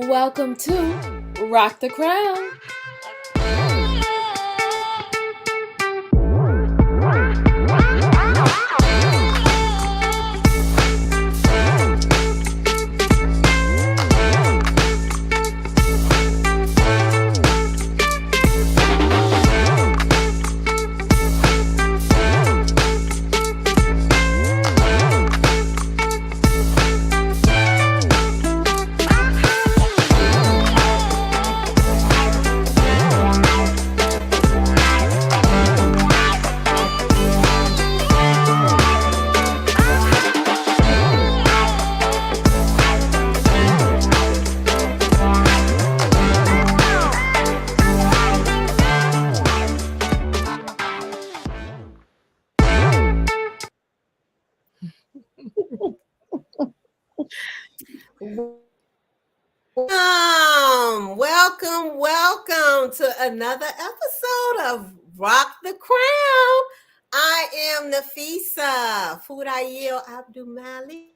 Welcome to Rock the Crown. Welcome to another episode of Rock the Crown. I am Nafisa Fudayil Abdumali.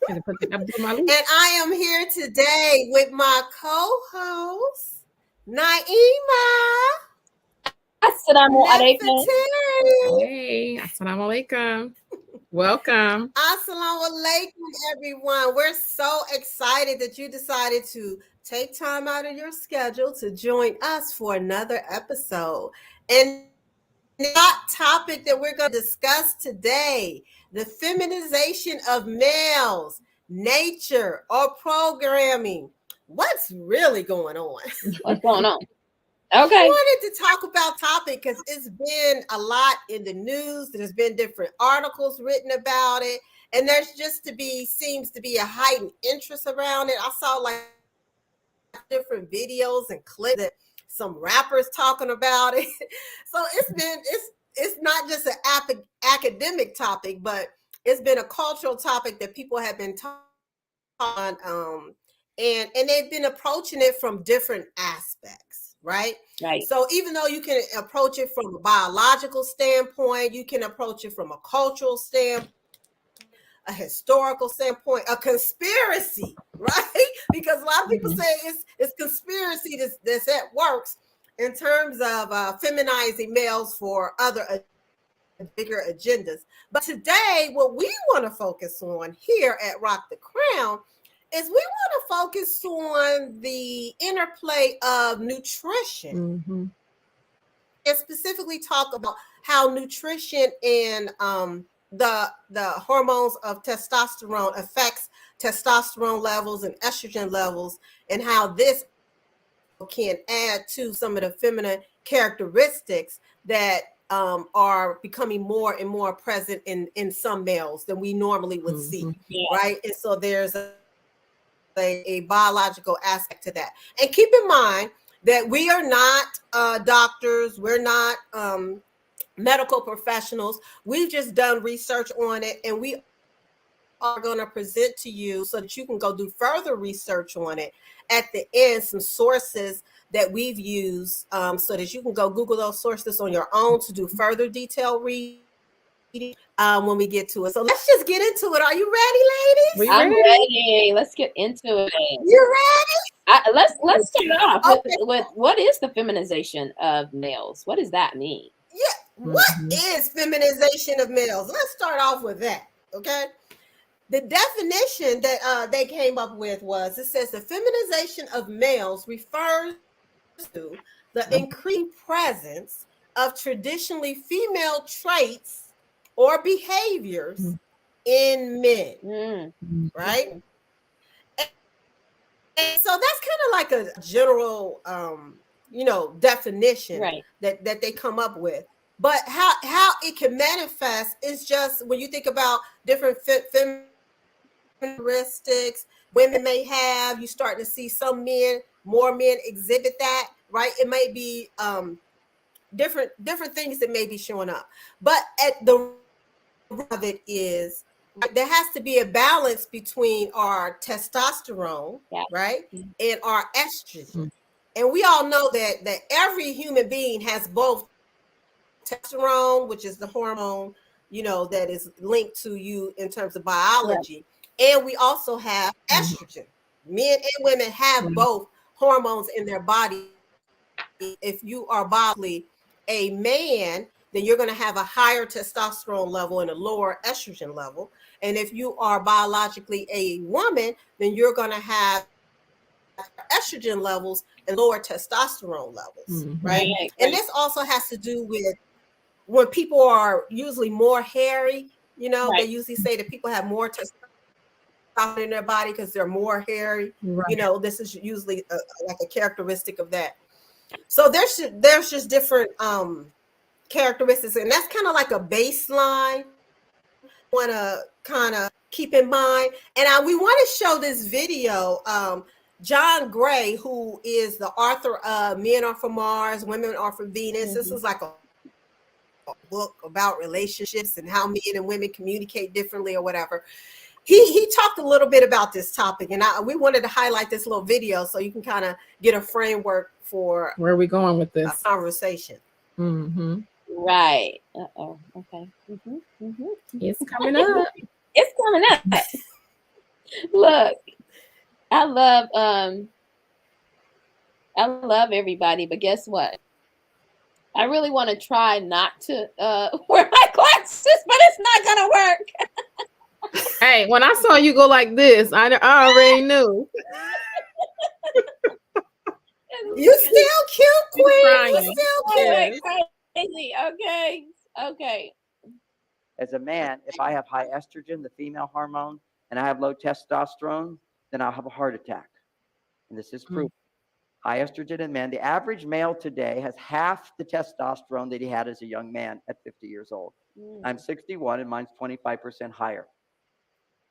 And I am here today with my co-host, Naima. Assalamu alaikum. Hey, assalamu alaikum. Welcome. Assalamu alaikum, everyone. We're so excited that you decided to take time out of your schedule to join us for another episode. And the topic that we're going to discuss today, the feminization of males, nature, or programming. What's really going on? What's going on? Okay. I wanted to talk about topic because it's been a lot in the news. There's been different articles written about it. And there's seems to be a heightened interest around it. I saw like different videos and clips that some rappers talking about it. So it's not just an academic topic, but it's been a cultural topic that people have been talking on, and they've been approaching it from different aspects, right? Right. So even though you can approach it from a biological standpoint, you can approach it from a cultural standpoint, a historical standpoint, a conspiracy, right? Because a lot of people say it's conspiracy that works in terms of feminizing males for other bigger agendas. But today, what we want to focus on here at Rock the Crown is we want to focus on the interplay of nutrition, and specifically talk about how nutrition and the hormones of testosterone affects testosterone levels and estrogen levels, and how this can add to some of the feminine characteristics that are becoming more and more present in some males than we normally would see, right? And so there's a biological aspect to that. And keep in mind that we are not doctors, we're not medical professionals. We've just done research on it, and we are going to present to you so that you can go do further research on it at the end, some sources that we've used, so that you can go Google those sources on your own to do further detailed reading when we get to it. So let's just get into it. Are you ready, ladies? I'm ready. Let's get into it. You ready? Let's start off with what is the feminization of males? What does that mean? Yeah. What is feminization of males? Let's start off with that. Okay. The definition that they came up with was, it says the feminization of males refers to the increasing presence of traditionally female traits or behaviors in men, right? And so that's kind of like a general, definition, right, that they come up with. But how it can manifest is just when you think about different characteristics women may have, you start to see more men exhibit that, right? It may be different things that may be showing up. But at the root of it is, there has to be a balance between our testosterone, right, and our estrogen. And we all know that every human being has both testosterone, which is the hormone, that is linked to you in terms of biology, and we also have estrogen, Men and women have both hormones in their body. If you are biologically a man, then you're going to have a higher testosterone level and a lower estrogen level. And if you are biologically a woman, then you're going to have estrogen levels and lower testosterone levels, right? And this also has to do with when people are usually more hairy, they usually say that people have more testosterone in their body because they're more hairy. This is usually like a characteristic of that. So there's just different characteristics, and that's kind of like a baseline want to kind of keep in mind. And we want to show this video. John Gray, who is the author of Men Are From Mars, Women Are From Venus. This is like a book about relationships and how men and women communicate differently or whatever. He talked a little bit about this topic, and we wanted to highlight this little video so you can kind of get a framework for where are we going with this conversation. Right. Okay. It's coming up. It's coming up. Look, I love everybody, but guess what? I really want to try not to wear my glasses, but it's not gonna work. Hey, when I saw you go like this, I already knew. You still cute, Queen. You still cute. Crazy. Okay. As a man, if I have high estrogen, the female hormone, and I have low testosterone, then I'll have a heart attack. And this is proof. High estrogen in men. The average male today has half the testosterone that he had as a young man at 50 years old. I'm 61 and mine's 25% higher.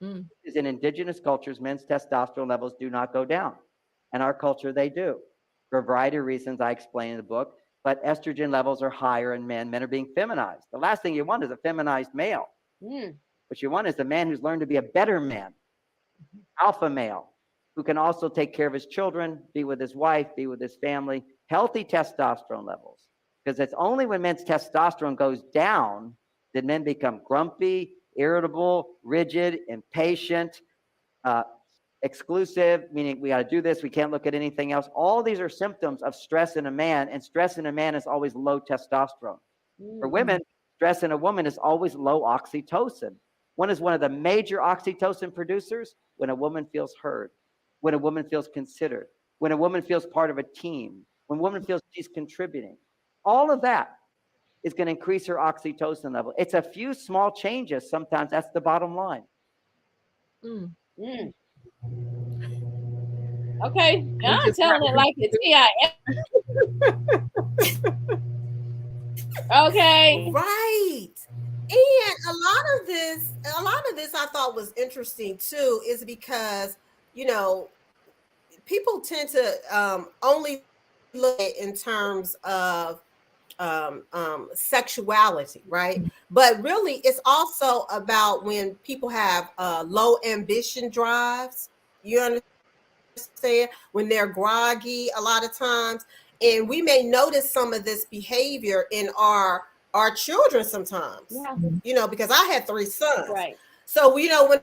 In indigenous cultures, men's testosterone levels do not go down. In our culture, they do. For a variety of reasons I explain in the book. But estrogen levels are higher in men. Men are being feminized. The last thing you want is a feminized male. What you want is a man who's learned to be a better man, alpha male, who can also take care of his children, be with his wife, be with his family, healthy testosterone levels. Because it's only when men's testosterone goes down that men become grumpy, irritable, rigid, impatient, exclusive, meaning we got to do this, we can't look at anything else. All these are symptoms of stress in a man, and stress in a man is always low testosterone. For women, stress in a woman is always low oxytocin. One is one of the major oxytocin producers when a woman feels heard, when a woman feels considered, when a woman feels part of a team, when a woman feels she's contributing. All of that is going to increase her oxytocin level. It's a few small changes. Sometimes that's the bottom line. Okay, John telling it like it's Okay. Right. And a lot of this I thought was interesting too, is because, people tend to only look at it in terms of sexuality, right? But really, it's also about when people have low ambition drives. You understand? When they're groggy a lot of times. And we may notice some of this behavior in our children sometimes, because I had 3 sons. Right. So, when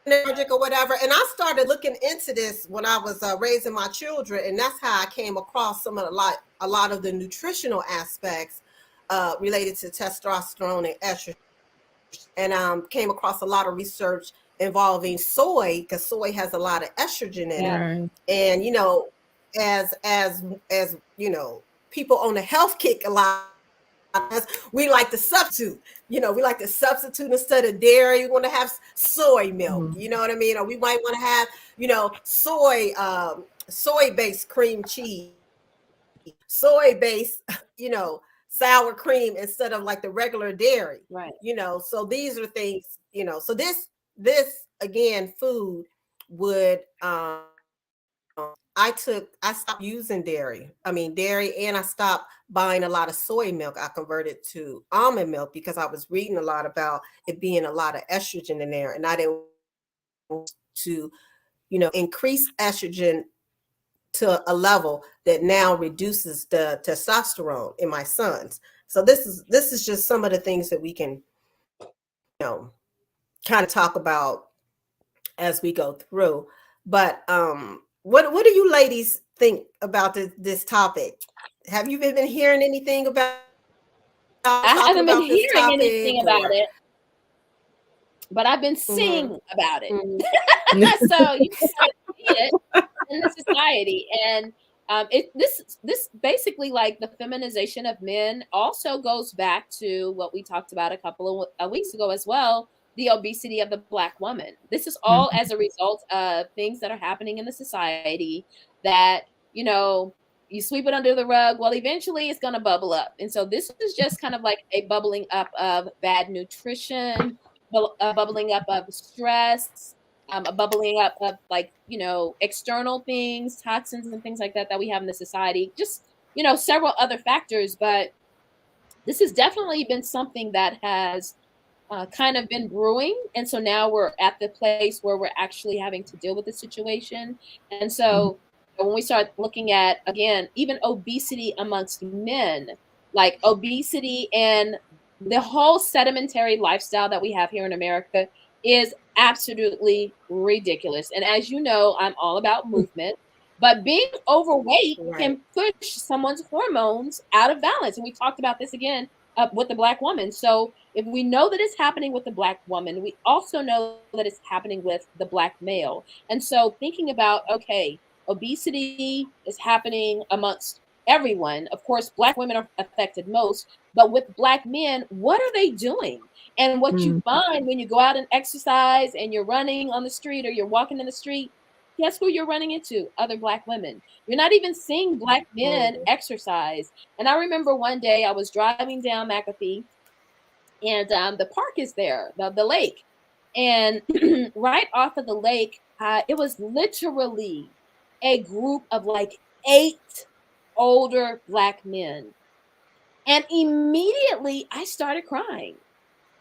they're allergic or whatever. And I started looking into this when I was raising my children. And that's how I came across a lot of the nutritional aspects related to testosterone and estrogen. And came across a lot of research involving soy, because soy has a lot of estrogen in it. And, as people on the health kick a lot, we like to substitute. We like to substitute instead of dairy. We want to have soy milk. You know what I mean? Or we might want to have, soy-based cream cheese, soy-based, sour cream instead of like the regular dairy. Right. So these are things, so this again, food would, I stopped using dairy, and I stopped buying a lot of soy milk. I converted to almond milk because I was reading a lot about it being a lot of estrogen in there. And I didn't want to, increase estrogen to a level that now reduces the testosterone in my sons. So this is just some of the things that we can, kind of talk about as we go through. But what do you ladies think about this topic? Have you been hearing anything about I talking haven't been about this hearing topic anything about or? it, but I've been Mhm, seeing about it. mhm, So you can see it in the society, and this basically, like, the feminization of men also goes back to what we talked about a couple of weeks ago as well, the obesity of the Black woman. This is all Mhm. as a result of things that are happening in the society that, you know, you sweep it under the rug, well, eventually it's going to bubble up. And so this is just kind of like a bubbling up of bad nutrition, a bubbling up of stress, a bubbling up of, like, external things, toxins and things like that we have in the society. Just, several other factors, but this has definitely been something that has kind of been brewing. And so now we're at the place where we're actually having to deal with the situation. And Mhm. so when we start looking at, again, even obesity amongst men, like obesity and the whole sedentary lifestyle that we have here in America is absolutely ridiculous. And as you know, I'm all about movement, but being overweight right. can push someone's hormones out of balance. And we talked about this again with the Black woman. So if we know that it's happening with the Black woman, we also know that it's happening with the Black male. And so thinking about, okay, obesity is happening amongst everyone. Of course, Black women are affected most, but with Black men, what are they doing? And what you Mhm. find when you go out and exercise and you're running on the street or you're walking in the street, guess who you're running into? Other Black women. You're not even seeing Black men Mhm, exercise. And I remember one day I was driving down McAfee, and the park is there, the lake, and right off of the lake, it was literally a group of like 8 older Black men, and immediately I started crying,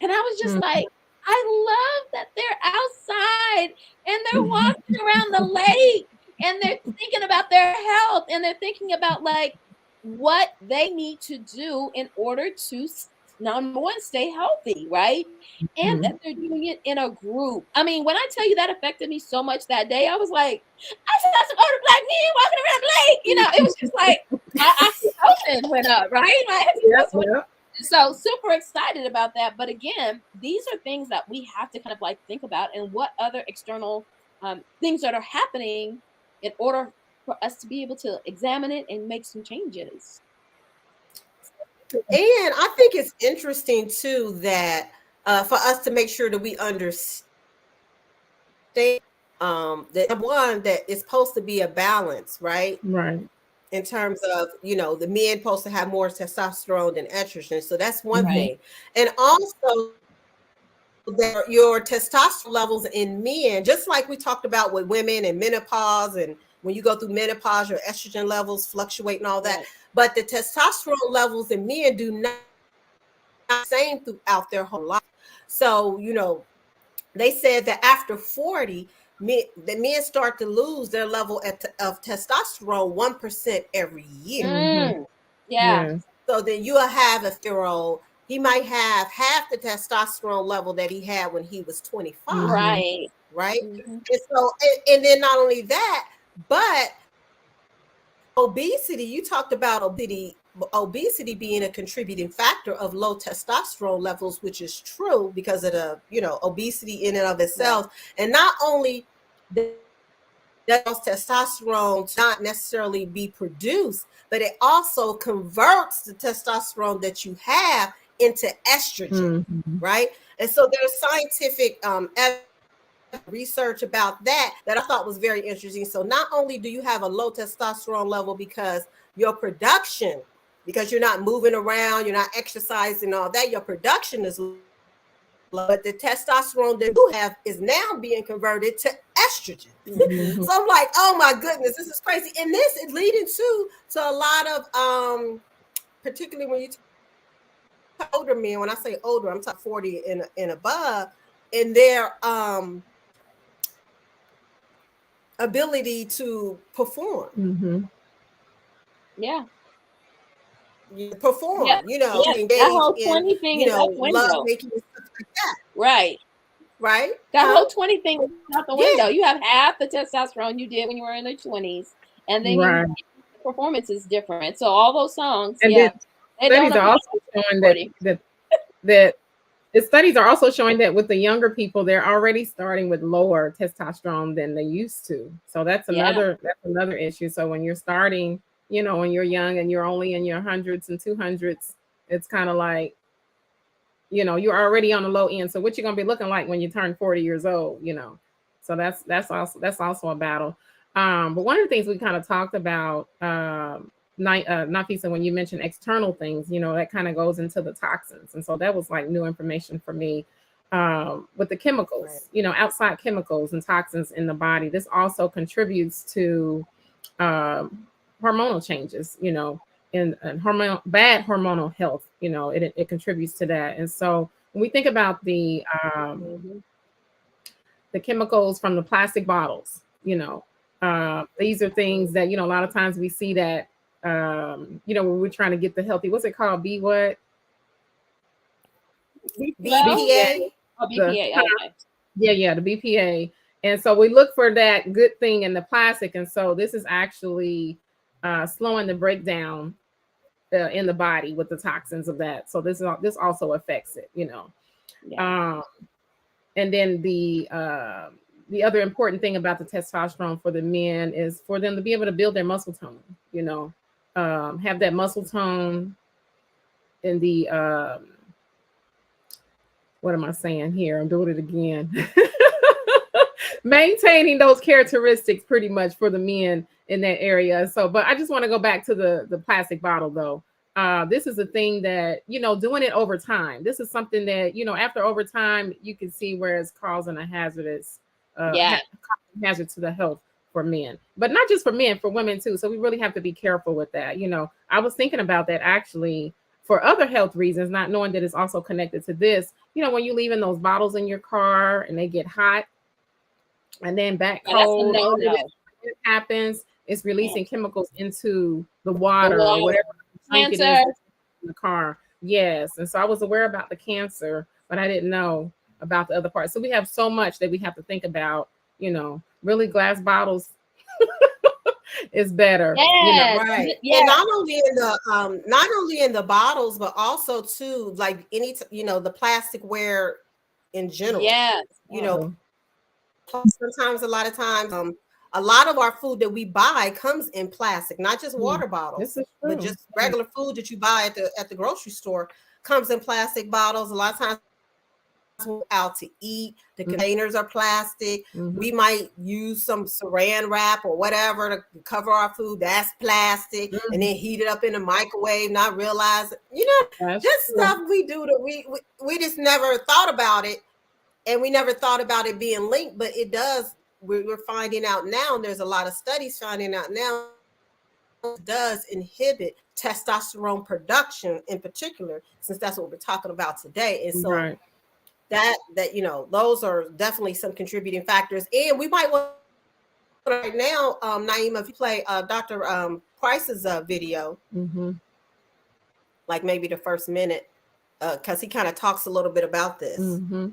and I was just Mhm. like, I love that they're outside and they're walking around the lake and they're thinking about their health and they're thinking about, like, what they need to do in order to, number one, stay healthy, right? And that Mhm. they're doing it in a group. I mean, when I tell you that affected me so much that day, I was like, I saw some older Black men walking around the lake. It was just like my oxytocin went up, right? My Yep, oxytocin. yep. So super excited about that. But again, these are things that we have to kind of like think about, and what other external things that are happening in order for us to be able to examine it and make some changes. And I think it's interesting too that for us to make sure that we understand that number one, that it's supposed to be a balance, right? Right. In terms of, the men supposed to have more testosterone than estrogen. So that's one Mhm. Right. thing. And also that your testosterone levels in men, just like we talked about with women and menopause, and when you go through menopause, your estrogen levels fluctuate and all that. Right. But the testosterone levels in men do not the same throughout their whole life. So, they said that after 40, the men start to lose their level of testosterone 1% every year. Mhm. Mm, yeah. Yes. So then you'll have a year-old, he might have half the testosterone level that he had when he was 25, Mhm. Right. right? Hmm. And so, and then not only that, but obesity, you talked about obesity being a contributing factor of low testosterone levels, which is true because of the obesity in and of Right. itself. And not only does testosterone not necessarily be produced, but it also converts the testosterone that you have into estrogen, Mhm. right? And so there's scientific research about that I thought was very interesting. So not only do you have a low testosterone level because your production, because you're not moving around, you're not exercising, all that, your production is low, but the testosterone that you have is now being converted to estrogen. Hmm. Mhm. So I'm like, oh my goodness, this is crazy. And this is leading to a lot of particularly when you talk older men, when I say older, I'm talking 40 and above, in their ability to perform. Mhm. Yeah. Yeah. Perform, Yeah. to That engage whole in, 20 thing is up love window. making and stuff like that. Right. right? That whole 20 thing is out the Yeah. window. You have half the testosterone you did when you were in your 20s, and then Right. your performance is different. So all those songs, And yeah, then they don't studies are apply also to showing 40. that the studies are also showing that with the younger people, they're already starting with lower testosterone than they used to. So that's Yeah. another issue. So when you're starting, you know, when you're young and you're only in your hundreds and 200s, it's kind of like, you know, you're already on the low end. So what you're gonna be looking like when you turn 40 years old, you know. So that's also a battle. But one of the things we kind of talked about, Nafisa, when you mentioned external things, you know, that kind of goes into the toxins. And so that was like new information for me. With the chemicals, Right. you know, outside chemicals and toxins in the body, this also contributes to hormonal changes, you know, and bad hormonal health, you know, it contributes to that. And so when we think about Mhm. the chemicals from the plastic bottles, you know, these are things that, you know, a lot of times we see that, you know, when we're trying to get the healthy, what's it called? B what? B12? BPA. Oh, The BPA. Okay. yeah, the BPA. And so we look for that good thing in the plastic. And so this is actually slowing the breakdown in the body with the toxins of that. So this also affects it, you know. Yeah. Um, and then the other important thing about the testosterone for the men is for them to be able to build their muscle tone, you know, have that muscle tone in the what am I saying here? I'm doing it again. Maintaining those characteristics pretty much for the men in that area. So, but I just want to go back to the plastic bottle though. This is a thing that, you know, doing it over time. This is something that, you know, after over time, you can see where it's causing a Yeah. hazard to the health for men, but not just for men, for women too. So we really have to be careful with that. You know, I was thinking about that actually for other health reasons, not knowing that it's also connected to this. You know, when you leave in those bottles in your car and they get hot, and then back Yeah, that's a cold, all of this no-no. happens, it's Yeah. releasing chemicals into the The water or water, whatever drink it is cancer. in the car. Yes. And so I was aware about the cancer, but I didn't know about the other parts. So we have so much that we have to think about, you know, really glass bottles is better, you know. Yes. Right. Yeah. And not only in the bottles, but also too, like you know, the plasticware in general. Yes. You know, So, sometimes a lot of our food that we buy comes in plastic, not just water this bottles, is but true. just regular food that you buy at the grocery store comes in plastic bottles. A lot of times we're out to eat, the containers are plastic. Mm-hmm. We might use some saran wrap or whatever to cover our food. That's plastic, and then heat it up in the microwave, not realize, you know, That's just true. stuff we do that we just never thought about it, and we never thought about it being linked, but it does. We're finding out now, and there's a lot of studies finding out now, it does inhibit testosterone production in particular, since that's what we're talking about today. And so Right. that you know, those are definitely some contributing factors. And we might want right now, Naima, if you play Dr. Price's video, Mm-hmm. like maybe the first minute, because he kind of talks a little bit about this. Mm-hmm.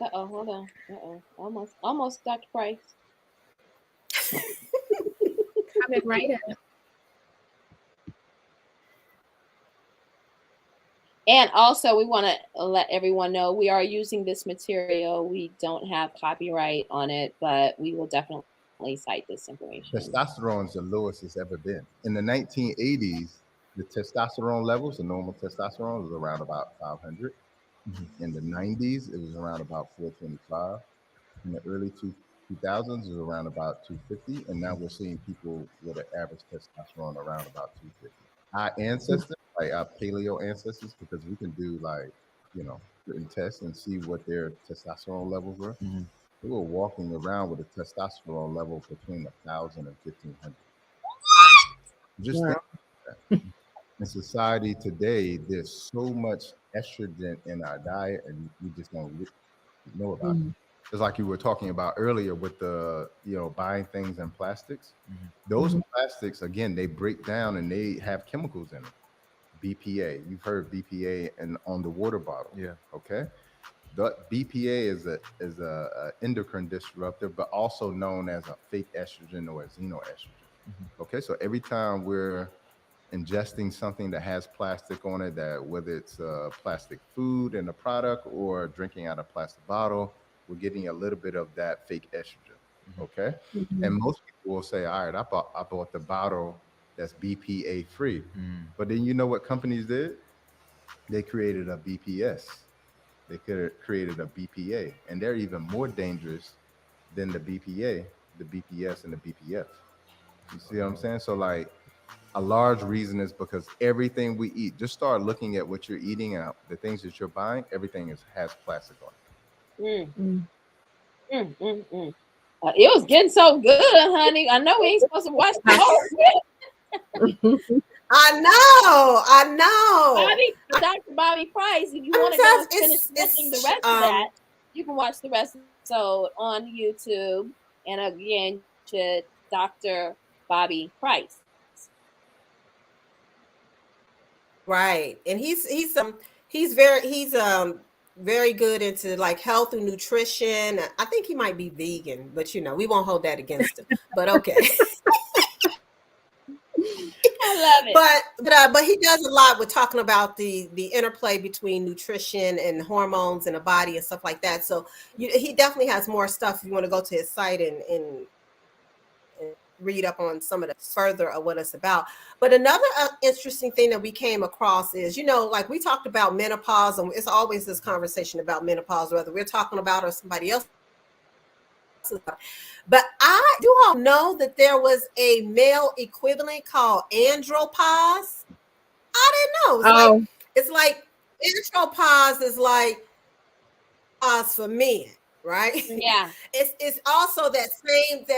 Uh-oh, hold on. Uh-oh. Almost Dr. Price. Coming right up. And also, we want to let everyone know we are using this material. We don't have copyright on it, but we will definitely cite this information. Testosterone is the lowest it's ever been. In the 1980s, the testosterone levels, the normal testosterone, was around about 500. In the 90s, it was around about 425. In the early 2000s, it was around about 250. And now we're seeing people with an average testosterone around about 250. Our ancestors, like our paleo ancestors, because we can do like, you know, certain tests and see what their testosterone levels were. They were walking around with a testosterone level between 1,000 and 1,500. Just Wow. think that. In society today, there's so much estrogen in our diet, and we just don't know about it. It's like you were talking about earlier with the, you know, buying things in plastics. Those plastics, again, they break down and they have chemicals in them. BPA. You've heard BPA on the water bottle. Yeah. Okay. The BPA is a endocrine disruptor, but also known as a fake estrogen or a xenoestrogen. Okay, so every time we're ingesting something that has plastic on it, that whether it's plastic food in a product or drinking out of a plastic bottle, we're getting a little bit of that fake estrogen. Okay, and most people will say, "All right, I bought the bottle that's BPA free," but then you know what companies did? They created a BPS. They could have created a BPA, and they're even more dangerous than the BPA, the BPS, and the BPF. You see what I'm saying? So, like, a large reason is because everything we eat, just start looking at what you're eating and the things that you're buying, everything has plastic on it. It was getting so good, honey. I know we ain't supposed to watch the whole shit. I know. Dr. Bobby Price, if you want to go and finish watching the rest of that, you can watch the rest of the episode on YouTube. And again, to Dr. Bobby Price. Right. And he's very good into like health and nutrition. I think he might be vegan, but you know, we won't hold that against him. But okay. I love it. But he does a lot with talking about the interplay between nutrition and hormones in the body and stuff like that. So he definitely has more stuff if you want to go to his site and read up on some of the further of what it's about. But another interesting thing that we came across is, you know, like we talked about menopause, and it's always this conversation about menopause, whether we're talking about or somebody else. But I do all know that there was a male equivalent called andropause. I didn't know. It's like andropause is like pause for men, right? Yeah. It's also that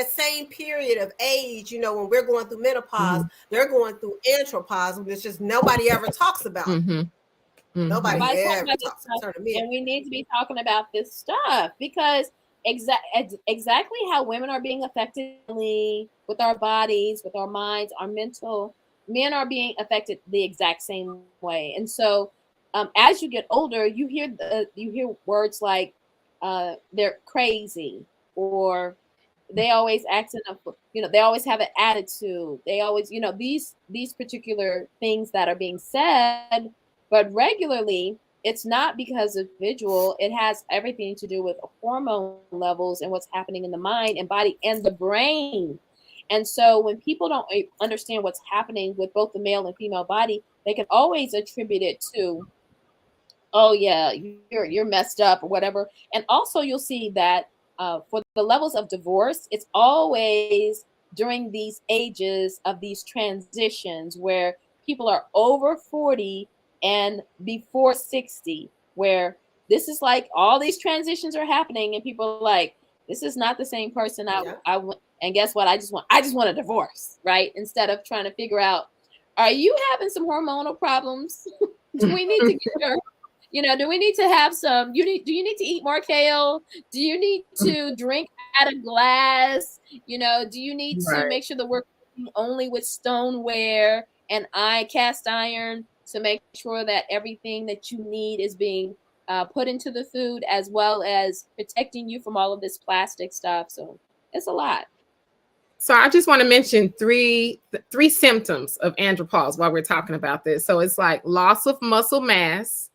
same period of age, you know, when we're going through menopause, they're going through andropause, which just nobody ever talks about. Nobody ever talks about it. And we need to be talking about this stuff because exactly how women are being affected with our bodies, with our minds, our mental, men are being affected the exact same way. And so as you get older, you hear words like they're crazy, or they always acting up, you know, they always have an attitude, they always, you know, these particular things that are being said, but regularly it's not because of individual. It has everything to do with hormone levels and what's happening in the mind and body and the brain. And so when people don't understand what's happening with both the male and female body, they can always attribute it to, oh yeah, you're messed up or whatever. And also you'll see that for the levels of divorce, it's always during these ages of these transitions where people are over 40 and before 60, where this is like all these transitions are happening and people are like, this is not the same person and guess what? I just want a divorce, right? Instead of trying to figure out, are you having some hormonal problems? Do we need to get your, you know, do we need to have some, do you need to eat more kale? Do you need to drink out of glass? You know, do you need to make sure that we're cooking only with stoneware and cast iron to make sure that everything that you need is being put into the food, as well as protecting you from all of this plastic stuff? So it's a lot. So I just want to mention three symptoms of andropause while we're talking about this. So it's like loss of muscle mass,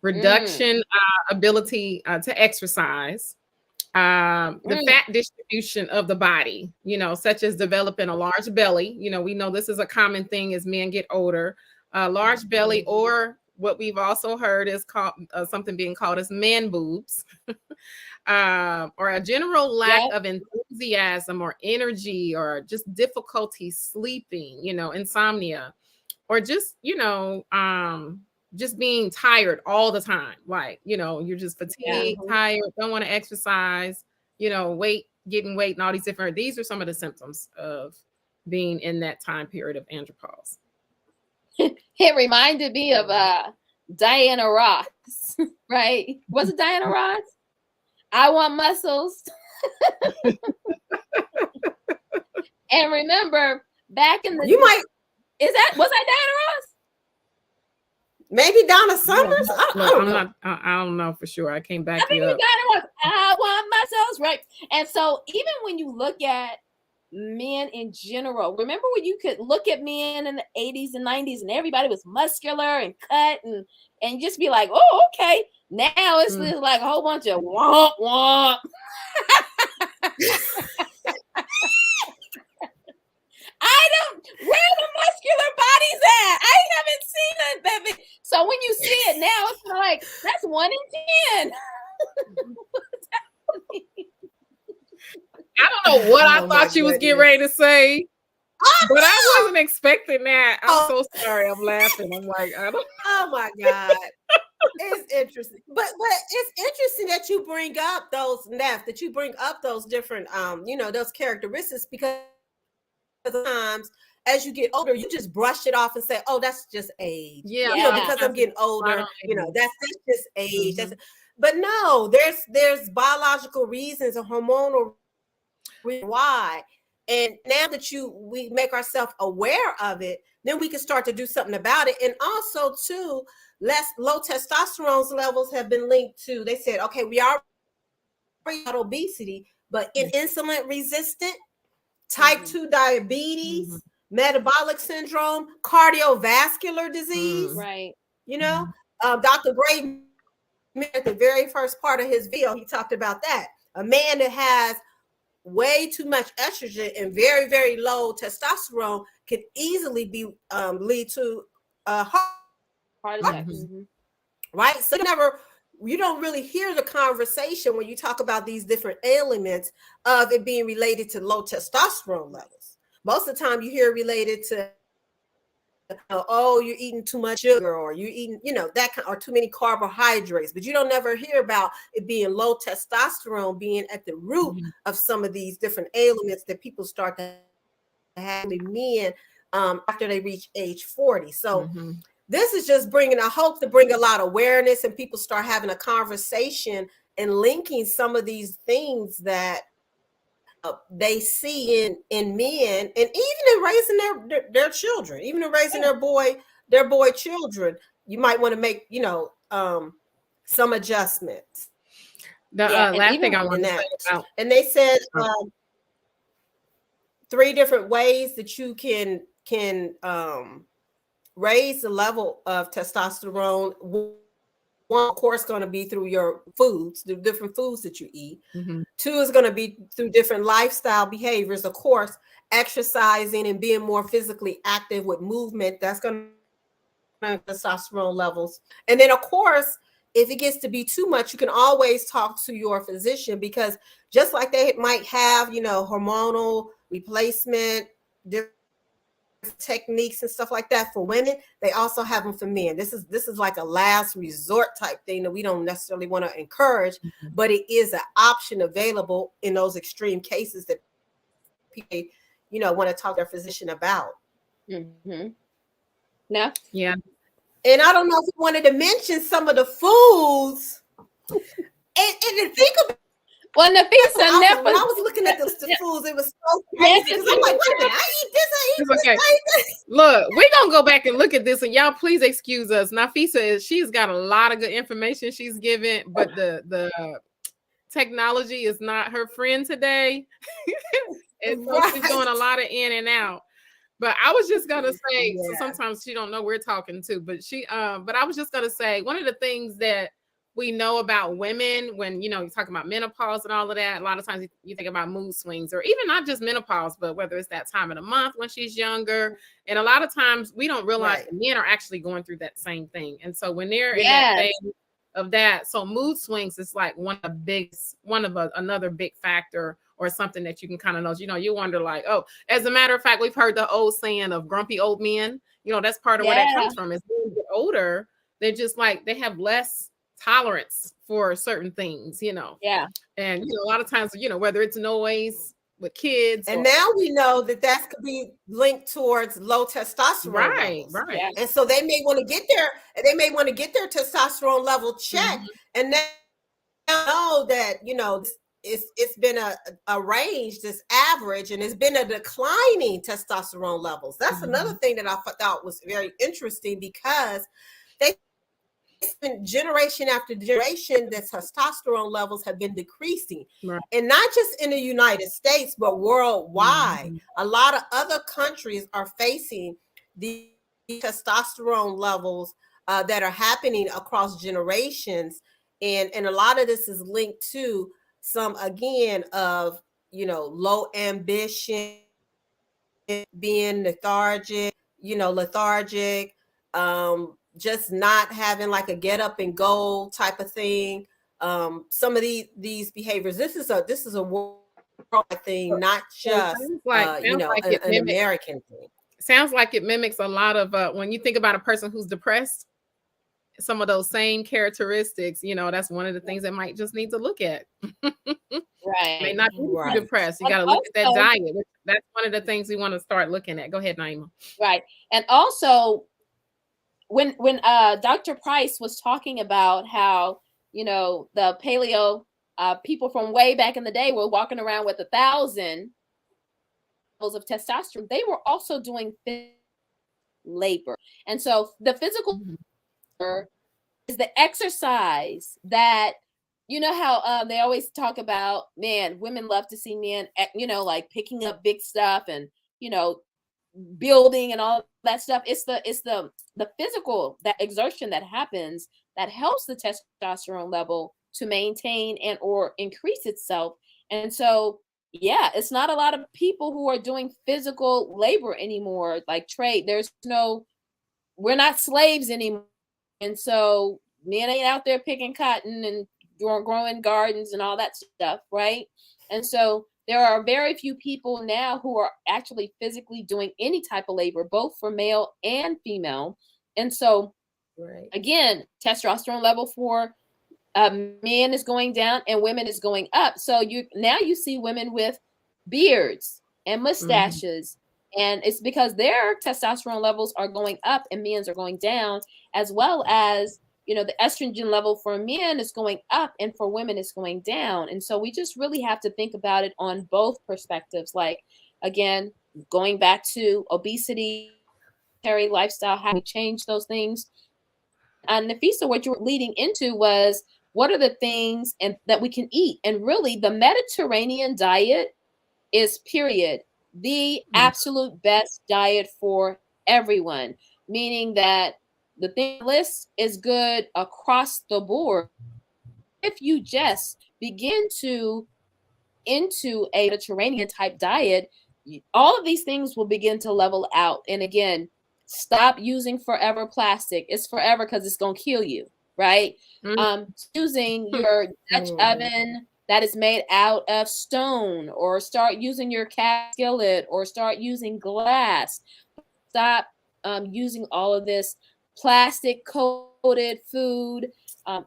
reduction ability to exercise, the fat distribution of the body, you know, such as developing a large belly. You know, we know this is a common thing as men get older. Large belly, or what we've also heard is called something being called as man boobs, or a general lack of enthusiasm or energy, or just difficulty sleeping, you know, insomnia, or just, you know, just being tired all the time. Like, you know, you're just fatigued, tired, don't want to exercise, you know, getting weight and all these are some of the symptoms of being in that time period of andropause. It reminded me of Diana Ross, right? Was it Diana Ross? I want muscles. And remember, back in the was that Diana Ross? Maybe Donna Summers. I Look, don't I'm know. not. I don't know for sure. I can't back I think you we up. got it was I want myself right. And so even when you look at men in general, remember when you could look at men in the 80s and 90s and everybody was muscular and cut and just be like, oh, okay. Now it's just like a whole bunch of womp womp. Where the muscular bodies at? I haven't seen it. Baby. So when you see it now, it's like that's 1 in 10. I don't know what I Oh, my thought you was getting goodness. ready to say, but I wasn't expecting that. I'm Oh. so sorry. I'm laughing. I'm like, I don't. Oh my God. It's interesting. But it's interesting that you bring up those that you bring up those different those characteristics, because sometimes as you get older, you just brush it off and say, oh, that's just age. Yeah, You know, because I'm getting older, that's just age. Mhm. But no, there's biological reasons and hormonal reasons why. And now that we make ourselves aware of it, then we can start to do something about it. And also too, low testosterone levels have been linked to, they said, okay, we are obesity, but in insulin resistant, type 2 diabetes, metabolic syndrome, cardiovascular disease. Right. You know, Dr. Gray, at the very first part of his video, he talked about that. A man that has way too much estrogen and very, very low testosterone could easily be lead to Heart attack. right? So you don't really hear the conversation when you talk about these different ailments of it being related to low testosterone levels. Most of the time you hear related to, oh, you're eating too much sugar, or you're eating, that kind, or too many carbohydrates, but you don't never hear about it being low testosterone being at the root of some of these different ailments that people start to have men after they reach age 40. So this is just I hope to bring a lot of awareness, and people start having a conversation and linking some of these things that they see in men, and even in raising their children, even in raising their boy children. You might want to make some adjustments. The last thing I want to say about, and they said 3 different ways that you can raise the level of testosterone. One, of course, going to be through your foods, the different foods that you eat. 2 is going to be through different lifestyle behaviors. Of course, exercising and being more physically active with movement, that's going to testosterone levels. And then, of course, if it gets to be too much, you can always talk to your physician, because just like they might have, hormonal replacement, different techniques and stuff like that for women, they also have them for men. This is like a last resort type thing that we don't necessarily want to encourage, but it is an option available in those extreme cases that people want to talk to their physician about. No. Yeah. And I don't know if you wanted to mention some of the foods and think about. Well, Nafisa, when I was looking at the list of foods, it was so crazy, because I'm like, wait a minute, I eat this, I eat this, I eat this. Look, we're gonna go back and look at this, and y'all please excuse us. Nafisa she's got a lot of good information she's given, but the technology is not her friend today. And so she's doing a lot of in and out. But I was just gonna say, so sometimes she don't know we're talking to, but but I was just gonna say, one of the things that we know about women, when you talk about menopause and all of that, a lot of times you think about mood swings, or even not just menopause, but whether it's that time of the month when she's younger. And a lot of times we don't realize men are actually going through that same thing. And so when they're in that phase of that, so mood swings is like another big factor, or something that you can kind of know. You wonder, like, oh, as a matter of fact, we've heard the old saying of grumpy old men. That's part of where that comes from. As they get older, they're just like, they have less tolerance for certain things, Yeah. And a lot of times, whether it's noise with kids, and now we know that could be linked towards low testosterone levels. Right. Yeah. And so they may want to get their testosterone level checked, and now know that it's been a range, this average, and it's been a declining testosterone levels. That's another thing that I thought was very interesting, because they generation after generation, the testosterone levels have been decreasing. Right. And not just in the United States, but worldwide. A lot of other countries are facing the testosterone levels that are happening across generations. And a lot of this is linked to some, again, of, low ambition, being lethargic, just not having like a get up and go type of thing. Some of these behaviors. This is a world thing, not just sounds like an American thing. Sounds like it mimics a lot of when you think about a person who's depressed, some of those same characteristics, that's one of the things that might just need to look at. Right. May not be Right. depressed. You got to look at that diet. That's one of the things we want to start looking at. Go ahead, Naima. Right. And also when Dr. Price was talking about how, the paleo people from way back in the day were walking around with 1,000 levels of testosterone, they were also doing labor. And so the physical is the exercise that, how they always talk about, man, women love to see men, like picking up big stuff and, building and all that stuff. It's the physical, that exertion that happens that helps the testosterone level to maintain and or increase itself. And so, yeah, it's not a lot of people who are doing physical labor anymore, like trade. We're not slaves anymore. And so men ain't out there picking cotton and growing gardens and all that stuff, right? And so there are very few people now who are actually physically doing any type of labor, both for male and female. And so, again, testosterone level for men is going down and women is going up. So you see women with beards and mustaches. And it's because their testosterone levels are going up and men's are going down, as well as, the estrogen level for men is going up and for women is going down. And so we just really have to think about it on both perspectives. Like, again, going back to obesity, lifestyle, how we change those things. And Nafisa, what you were leading into was, what are the things that we can eat? And really, the Mediterranean diet is, period, the absolute best diet for everyone, meaning that the thing list is good across the board. If you just begin to into a Mediterranean type diet, all of these things will begin to level out. And again, stop using forever plastic. It's forever because it's going to kill you, right? Using your Dutch oven that is made out of stone, or start using your cast skillet, or start using glass. Stop using all of this plastic coated food.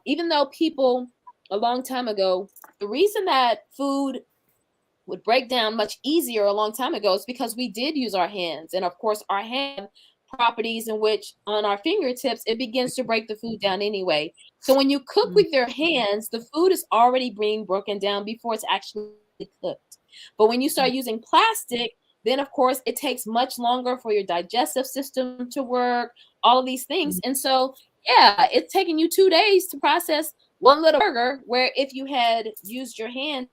Even though people a long time ago, the reason that food would break down much easier a long time ago is because we did use our hands. And of course, our hand properties in which on our fingertips, it begins to break the food down anyway. So when you cook with your hands, the food is already being broken down before it's actually cooked. But when you start using plastic, then of course it takes much longer for your digestive system to work, all of these things. And so, yeah, it's taking you 2 days to process one little burger, where if you had used your hand,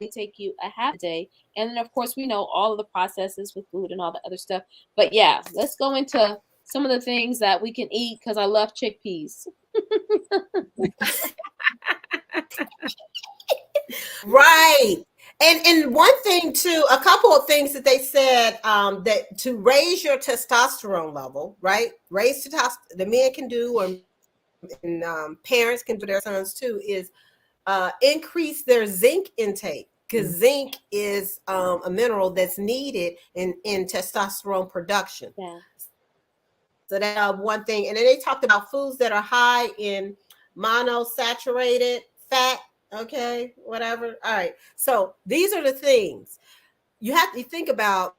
it take you a half a day. And then of course we know all of the processes with food and all the other stuff. But yeah, let's go into some of the things that we can eat, because I love chickpeas. Right. And one thing too, a couple of things that they said, that to raise your testosterone level, right? Raise testosterone, the men can do, and parents can do their sons too, is increase their zinc intake, because zinc is a mineral that's needed in testosterone production. Yeah. So that's one thing. And then they talked about foods that are high in monosaturated fat. Okay, whatever. All right. So these are the things you have to think about,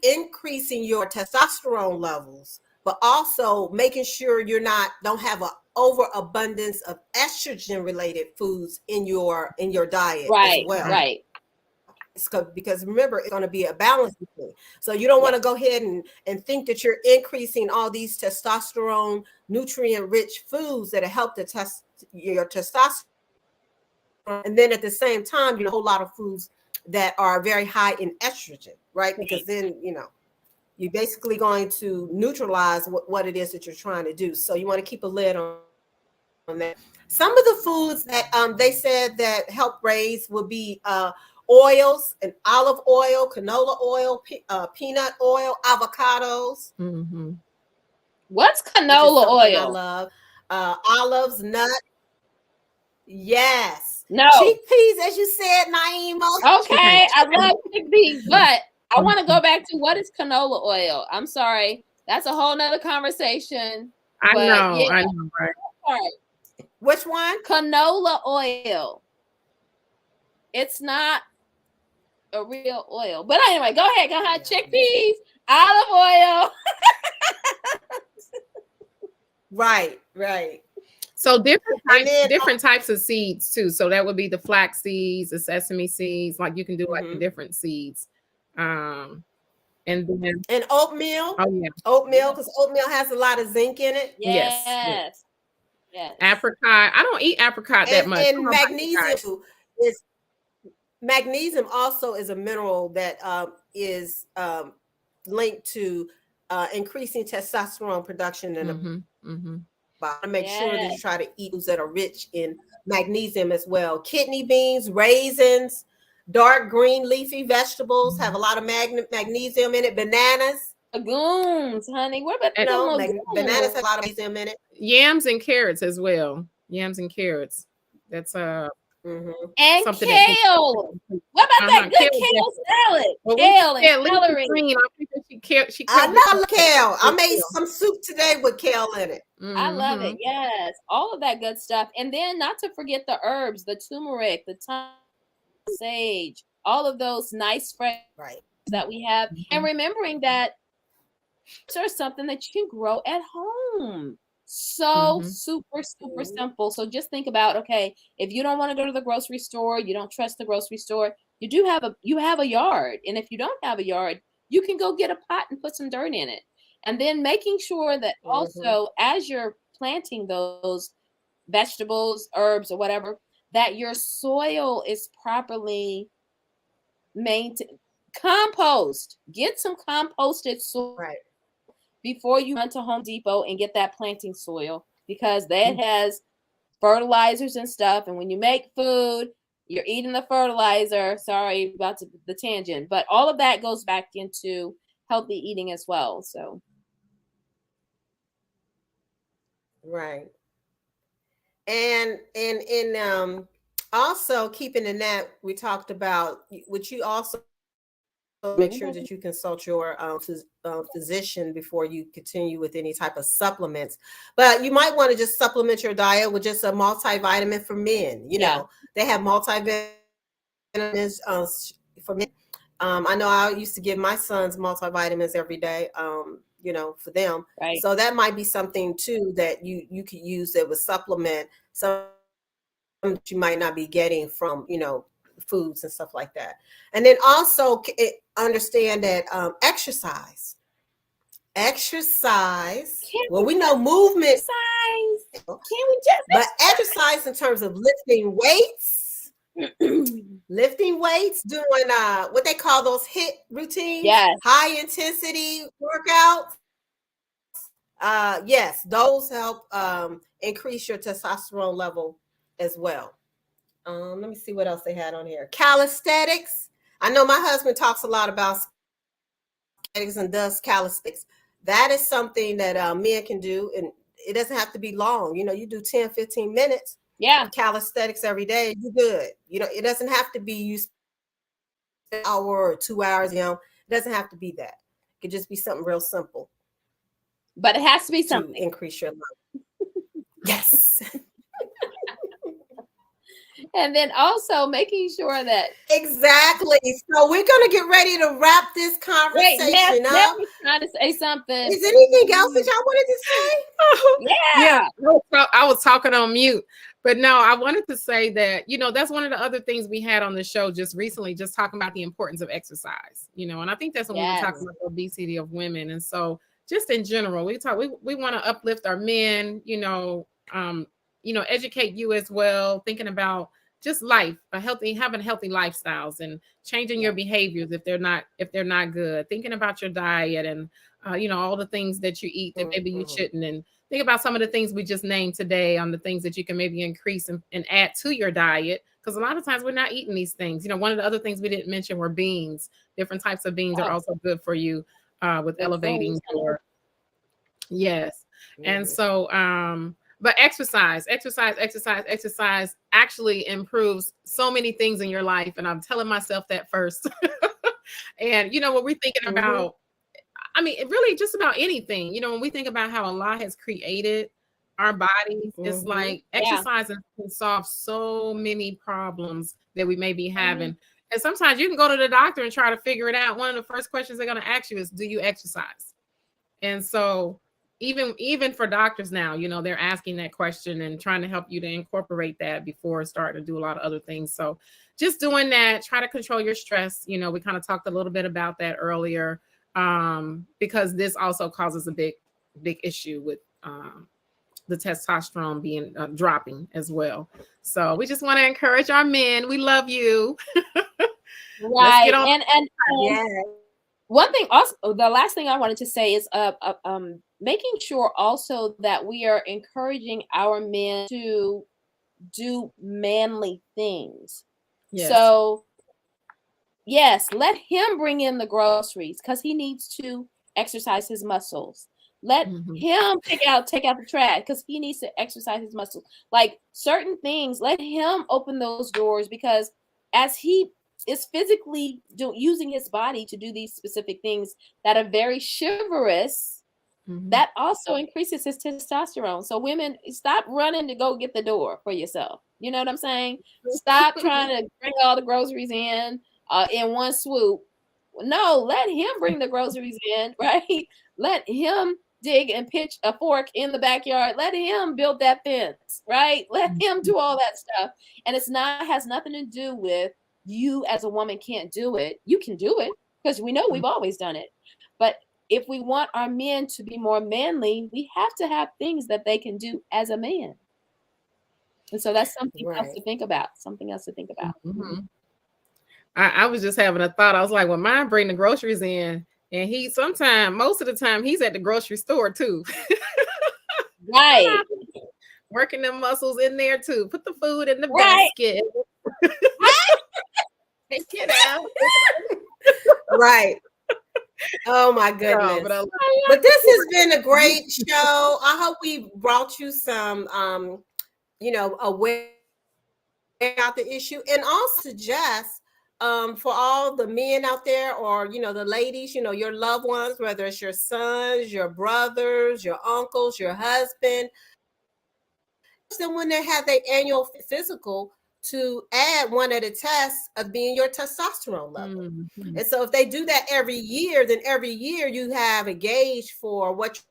increasing your testosterone levels, but also making sure don't have an overabundance of estrogen related foods in your diet as well. Right. because remember, it's going to be a balance between. So you don't want to go ahead and think that you're increasing all these testosterone, nutrient-rich foods that help to test your testosterone, and then at the same time, a whole lot of foods that are very high in estrogen, right? Because then you're basically going to neutralize what it is that you're trying to do. So you want to keep a lid on that. Some of the foods that they said that help raise will be oils and olive oil, canola oil, peanut oil, avocados. Mm-hmm. What's canola I oil? love olives, nuts. Yes. No. Chickpeas, as you said, Naima. Okay, I love chickpeas, but I want to go back to what is canola oil. I'm sorry. That's a whole nother conversation. I but know, yeah. I know, right? Which one? Canola oil. It's not a real oil. But anyway, go ahead. Chickpeas, olive oil. Right. So different types of seeds too. So that would be the flax seeds, the sesame seeds. Like you can do like the different seeds. And oatmeal. Oh yeah, oatmeal, because oatmeal has a lot of zinc in it. Yes. Apricot. I don't eat apricot that much. And magnesium also is a mineral that is linked to increasing testosterone production in the body. Make sure that you try to eat foods that are rich in magnesium as well. Kidney beans, raisins, dark green leafy vegetables have a lot of magnesium in it. Bananas. Legumes, honey. What about bananas have a lot of magnesium in it. Yams and carrots as well. Yams and carrots. That's and something kale. What about that good kale salad? Well, kale and celery. I love kale. I made some soup today with kale in it. I love it. Yes, all of that good stuff. And then not to forget the herbs, the turmeric, the thyme, sage, all of those nice fresh that we have. And remembering that there's something that you can grow at home. So super simple. So just think about, okay, if you don't want to go to the grocery store, you don't trust the grocery store, you have a yard. And if you don't have a yard, you can go get a pot and put some dirt in it. And then making sure that also as you're planting those vegetables, herbs, or whatever, that your soil is properly maintained. Compost. Get some composted soil before you run to Home Depot and get that planting soil, because that has fertilizers and stuff. And when you make food, you're eating the fertilizer. Sorry about the tangent, but all of that goes back into healthy eating as well. So. Right. And also keeping in that, we talked about, which you also make sure that you consult your physician before you continue with any type of supplements. But you might want to just supplement your diet with just a multivitamin for men. You know, they have multivitamins for men. I know I used to give my sons multivitamins every day, for them. Right. So that might be something too that you could use that would supplement some that you might not be getting from, foods and stuff like that. And then also understand that exercise. Well, we know movement. Can we just? But exercise in terms of lifting weights, doing what they call those HIIT routines, high intensity workouts. Yes, those help increase your testosterone level as well. Let me see what else they had on here. Calisthenics. I know my husband talks a lot about calisthenics and does calisthenics. That is something that men can do, and it doesn't have to be long. You do 10, 15 minutes. Yeah. Calisthenics every day, you're good. It doesn't have to be you an hour or 2 hours. It doesn't have to be that. It could just be something real simple. But it has to be something to increase your level. Yes. And then also making sure that exactly. So we're gonna get ready to wrap this conversation up. Trying to say something. Is there anything else that y'all wanted to say? Yeah. I was talking on mute. But no, I wanted to say that, that's one of the other things we had on the show just recently, just talking about the importance of exercise, and I think that's when we were Yes. talking about the obesity of women. And so just in general, we want to uplift our men, educate you as well, thinking about just life, having healthy lifestyles and changing your behaviors if they're not good, thinking about your diet and all the things that you eat that maybe you shouldn't, and think about some of the things we just named today on the things that you can maybe increase and add to your diet, because a lot of times we're not eating these things. One of the other things we didn't mention were beans. Different types of beans are also good for you with elevating your yes. And so but exercise actually improves so many things in your life, and I'm telling myself that first. And when we're thinking about, I mean, it really just about anything, when we think about how Allah has created our bodies, it's like exercising can solve so many problems that we may be having. And sometimes you can go to the doctor and try to figure it out. One of the first questions they're going to ask you is, do you exercise? And so even for doctors now, they're asking that question and trying to help you to incorporate that before starting to do a lot of other things. So just doing that, try to control your stress. We kind of talked a little bit about that earlier, because this also causes a big issue with the testosterone being dropping as well. So we just want to encourage our men. We love you. Right. Get on. And one thing also, the last thing I wanted to say is making sure also that we are encouraging our men to do manly things. Yes. So yes, let him bring in the groceries because he needs to exercise his muscles. Let him take out the trash because he needs to exercise his muscles. Like certain things, let him open those doors, because as he is physically using his body to do these specific things that are very chivalrous, that also increases his testosterone. So women, stop running to go get the door for yourself. You know what I'm saying? Stop trying to bring all the groceries in one swoop. No, let him bring the groceries in, right? Let him dig and pitch a fork in the backyard. Let him build that fence, right? Let him do all that stuff. And has nothing to do with you as a woman can't do it. You can do it because we know we've always done it. But if we want our men to be more manly, we have to have things that they can do as a man. And so that's something else to think about. Something else to think about. I was just having a thought. I was like, well, mine bring the groceries in, and most of the time, he's at the grocery store too. Right. Working them muscles in there too. Put the food in the basket. Take it out. Right. Oh my goodness. But this has been a great show. I hope we brought you some aware about the issue, and also suggest for all the men out there, or the ladies, your loved ones, whether it's your sons, your brothers, your uncles, your husband, then when they have their annual physical, to add one of the tests of being your testosterone level. And so if they do that every year, then every year you have a gauge for what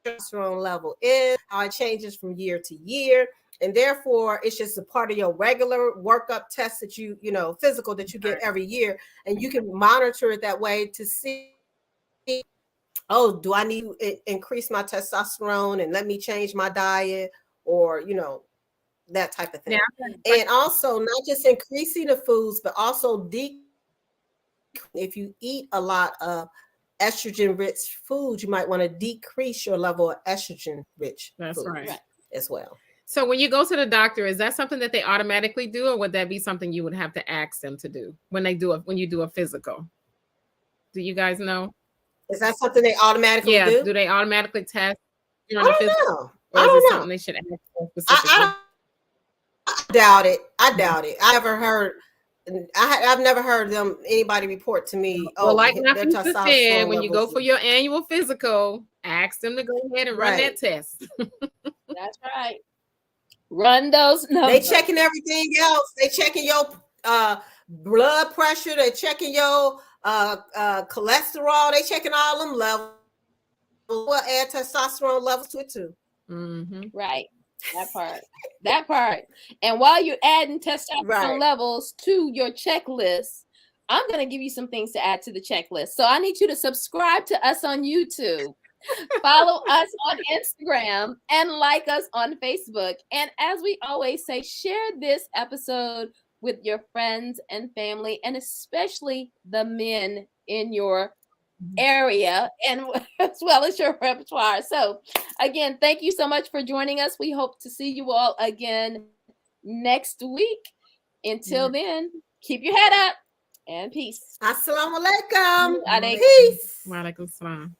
your testosterone level is, how it changes from year to year. And therefore, it's just a part of your regular workup test that physical that you get every year. And you can monitor it that way to see, oh, do I need to increase my testosterone and let me change my diet, or, that type of thing. And also not just increasing the foods, but also if you eat a lot of estrogen rich foods, you might want to decrease your level of estrogen rich foods as well. So when you go to the doctor, is that something that they automatically do, or would that be something you would have to ask them to do when you do a physical? Do you guys know? Is that something they automatically do? Yeah, do they automatically test during the physical? Know. Or is it something they should ask for specifically? I doubt it. I never heard. I've never heard anybody report to me. Well, like my sister said, when you go for your annual physical, ask them to go ahead and run that test. That's right. Run those numbers. They checking everything else. They checking your blood pressure. They checking your cholesterol. They checking all them levels. We'll add testosterone levels to it too. Right. That part. And while you're adding testosterone Right. levels to your checklist, I'm going to give you some things to add to the checklist. So I need you to subscribe to us on YouTube, follow us on Instagram, and like us on Facebook. And as we always say, share this episode with your friends and family, and especially the men in your area and as well as your repertoire. So again, thank you so much for joining us. We hope to see you all again next week. Until then, keep your head up and peace. Assalamu alaikum. Alaikum. Peace. Wa alaikum salam.